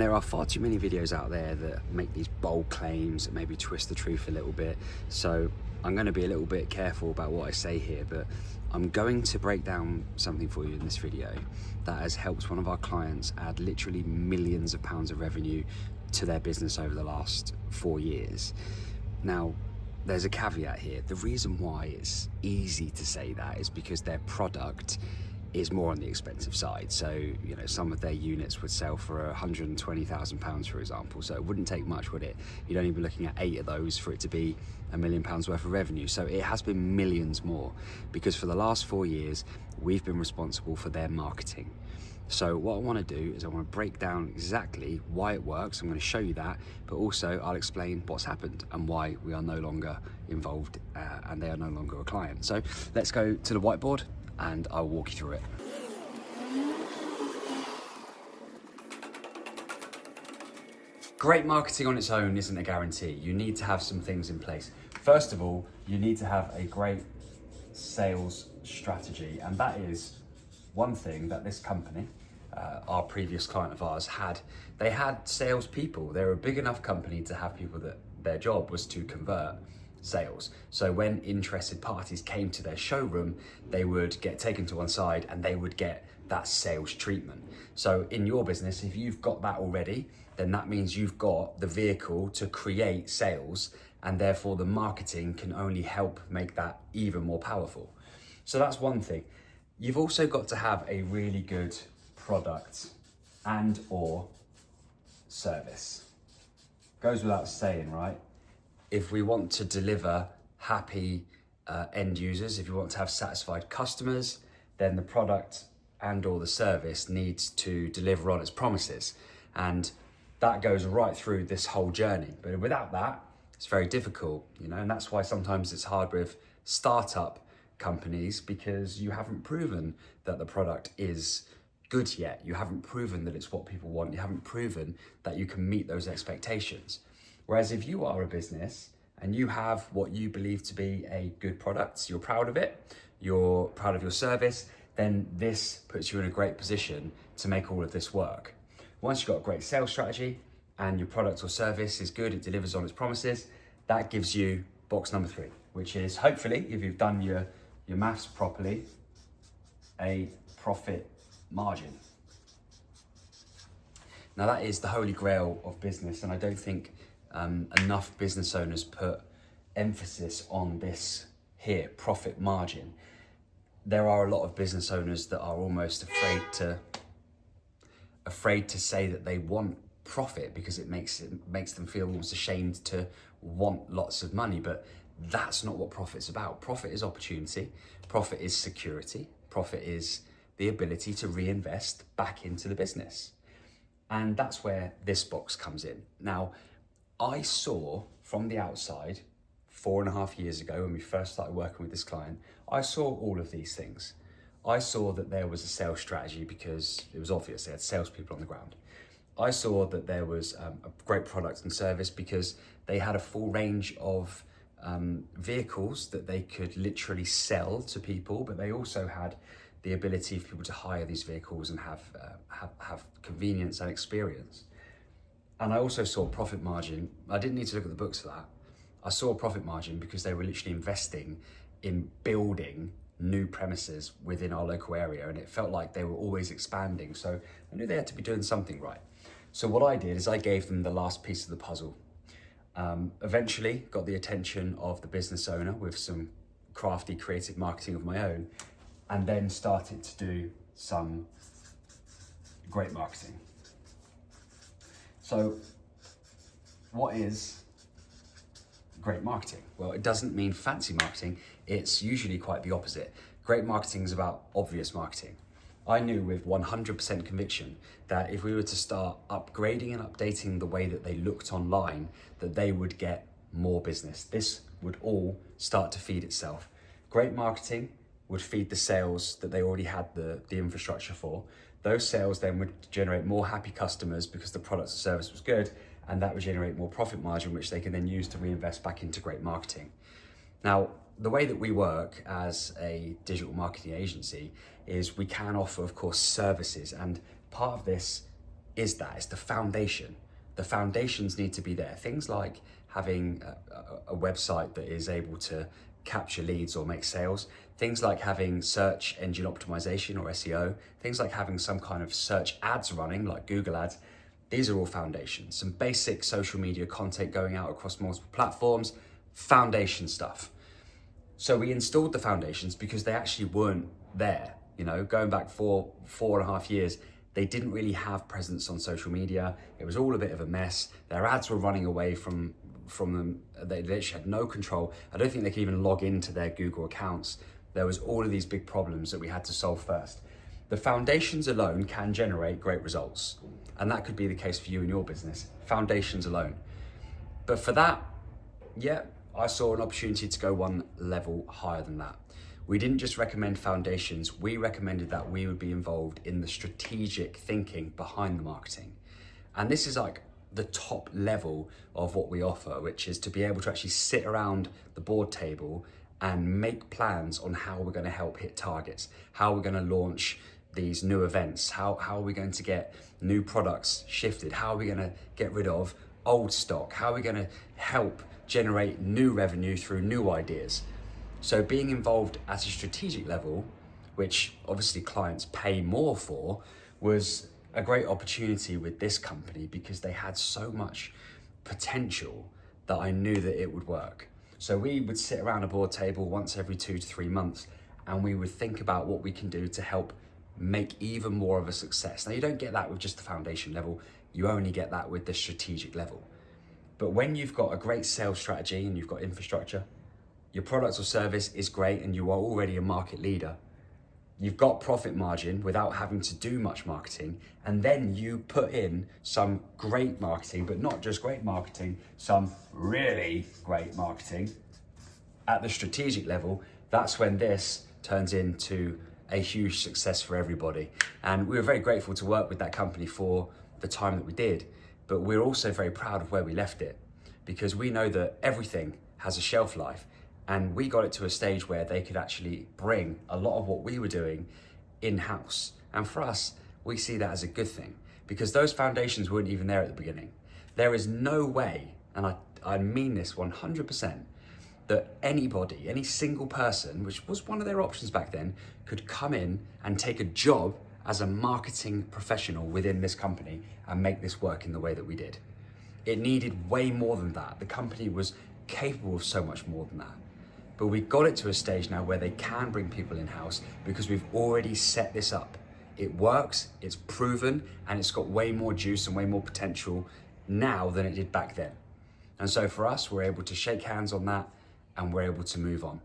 There are far too many videos out there that make these bold claims that maybe twist the truth a little bit. So I'm going to be a little bit careful about what I say here, but I'm going to break down something for you in this video that has helped one of our clients add literally millions of pounds of revenue to their business over the last 4 years. Now, there's a caveat here. The reason why it's easy to say that is because their product is more on the expensive side. So, you know, some of their units would sell for £120,000, for example. So it wouldn't take much, would it? You'd only be looking at 8 of those for it to be £1 million worth of revenue. So it has been millions more because for the last 4 years, we've been responsible for their marketing. So what I want to do is I want to break down exactly why it works. I'm going to show you that, but also I'll explain what's happened and why we are no longer involved and they are no longer a client. So let's go to the whiteboard and I'll walk you through it. Great marketing on its own isn't a guarantee. You need to have some things in place. First of all, you need to have a great sales strategy, and that is one thing that this company, our previous client of ours, had. They had salespeople. They're a big enough company to have people that their job was to convert sales. So when interested parties came to their showroom, they would get taken to one side and they would get that sales treatment. So in your business, if you've got that already, then that means you've got the vehicle to create sales, and therefore the marketing can only help make that even more powerful. So that's one thing. You've also got to have a really good product and or service. Goes without saying, right? If we want to deliver happy end users, if you want to have satisfied customers, then the product and or the service needs to deliver on its promises. And that goes right through this whole journey. But without that, it's very difficult, you know, and that's why sometimes it's hard with startup companies, because you haven't proven that the product is good yet. You haven't proven that it's what people want. You haven't proven that you can meet those expectations. Whereas if you are a business and you have what you believe to be a good product, you're proud of it, you're proud of your service, then this puts you in a great position to make all of this work. Once you've got a great sales strategy and your product or service is good, it delivers on its promises, that gives you box number 3, which is hopefully, if you've done your maths properly, a profit margin. Now that is the holy grail of business, and I don't think enough business owners put emphasis on this here, profit margin. There are a lot of business owners that are almost afraid to say that they want profit because it makes them feel almost ashamed to want lots of money. But that's not what profit's about. Profit is opportunity. Profit is security. Profit is the ability to reinvest back into the business. And that's where this box comes in. Now, I saw from the outside 4.5 years ago when we first started working with this client, I saw all of these things. I saw that there was a sales strategy because it was obvious they had salespeople on the ground. I saw that there was a great product and service because they had a full range of vehicles that they could literally sell to people, but they also had the ability for people to hire these vehicles and have convenience and experience. And I also saw profit margin. I didn't need to look at the books for that. I saw profit margin because they were literally investing in building new premises within our local area, and it felt like they were always expanding. So I knew they had to be doing something right. So what I did is I gave them the last piece of the puzzle. Eventually got the attention of the business owner with some crafty creative marketing of my own, and then started to do some great marketing. So what is great marketing? Well, it doesn't mean fancy marketing. It's usually quite the opposite. Great marketing is about obvious marketing. I knew with 100% conviction that if we were to start upgrading and updating the way that they looked online, that they would get more business. This would all start to feed itself. Great marketing would feed the sales that they already had the infrastructure for. Those sales then would generate more happy customers because the product or service was good, and that would generate more profit margin, which they can then use to reinvest back into great marketing. Now, the way that we work as a digital marketing agency is we can offer, of course, services, and part of this is that? It's the foundation. The foundations need to be there. Things like having a website that is able to capture leads or make sales, things like having search engine optimization or SEO, things like having some kind of search ads running like Google ads. These are all foundations. Some basic social media content going out across multiple platforms, foundation stuff. So we installed the foundations because they actually weren't there. You know, going back 4.5 years, they didn't really have presence on social media. It was all a bit of a mess. Their ads were running away from them. They literally had no control. I don't think they could even log into their Google accounts. There was all of these big problems that we had to solve first. The foundations alone can generate great results. And that could be the case for you and your business, foundations alone. But for that, yeah, I saw an opportunity to go one level higher than that. We didn't just recommend foundations, we recommended that we would be involved in the strategic thinking behind the marketing. And this is like the top level of what we offer, which is to be able to actually sit around the board table and make plans on how we're going to help hit targets, how we're going to launch these new events, how are we going to get new products shifted, how are we going to get rid of old stock, how are we going to help generate new revenue through new ideas. So being involved at a strategic level, which obviously clients pay more for, was a great opportunity with this company because they had so much potential that I knew that it would work. So we would sit around a board table once every 2 to 3 months and we would think about what we can do to help make even more of a success. Now you don't get that with just the foundation level, you only get that with the strategic level. But when you've got a great sales strategy and you've got infrastructure, your product or service is great and you are already a market leader, you've got profit margin without having to do much marketing, and then you put in some great marketing, but not just great marketing, some really great marketing at the strategic level, that's when this turns into a huge success for everybody. And we were very grateful to work with that company for the time that we did, but we're also very proud of where we left it because we know that everything has a shelf life. And we got it to a stage where they could actually bring a lot of what we were doing in-house. And for us, we see that as a good thing because those foundations weren't even there at the beginning. There is no way, and I mean this 100%, that anybody, any single person, which was one of their options back then, could come in and take a job as a marketing professional within this company and make this work in the way that we did. It needed way more than that. The company was capable of so much more than that. But we got it to a stage now where they can bring people in-house because we've already set this up. It works, it's proven, and it's got way more juice and way more potential now than it did back then. And so for us, we're able to shake hands on that and we're able to move on.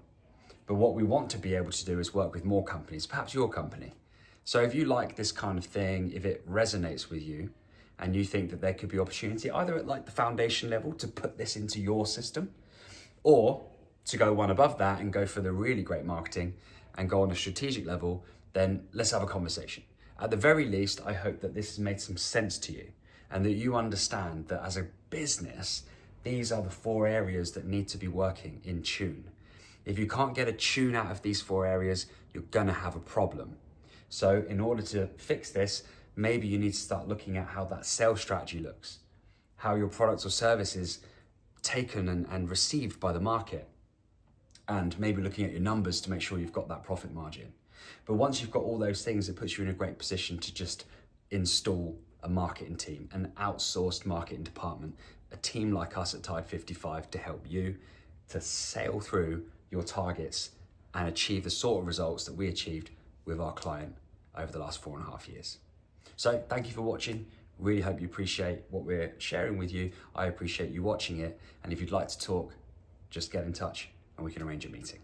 But what we want to be able to do is work with more companies, perhaps your company. So if you like this kind of thing, if it resonates with you and you think that there could be opportunity either at like the foundation level to put this into your system, or to go one above that and go for the really great marketing and go on a strategic level, then let's have a conversation. At the very least, I hope that this has made some sense to you and that you understand that as a business, these are the 4 areas that need to be working in tune. If you can't get a tune out of these 4 areas, you're gonna have a problem. So in order to fix this, maybe you need to start looking at how that sales strategy looks, how your products or service is taken and received by the market, and maybe looking at your numbers to make sure you've got that profit margin. But once you've got all those things, it puts you in a great position to just install a marketing team, an outsourced marketing department, a team like us at Tide 55 to help you to sail through your targets and achieve the sort of results that we achieved with our client over the last 4.5 years. So thank you for watching. Really hope you appreciate what we're sharing with you. I appreciate you watching it. And if you'd like to talk, just get in touch and we can arrange a meeting.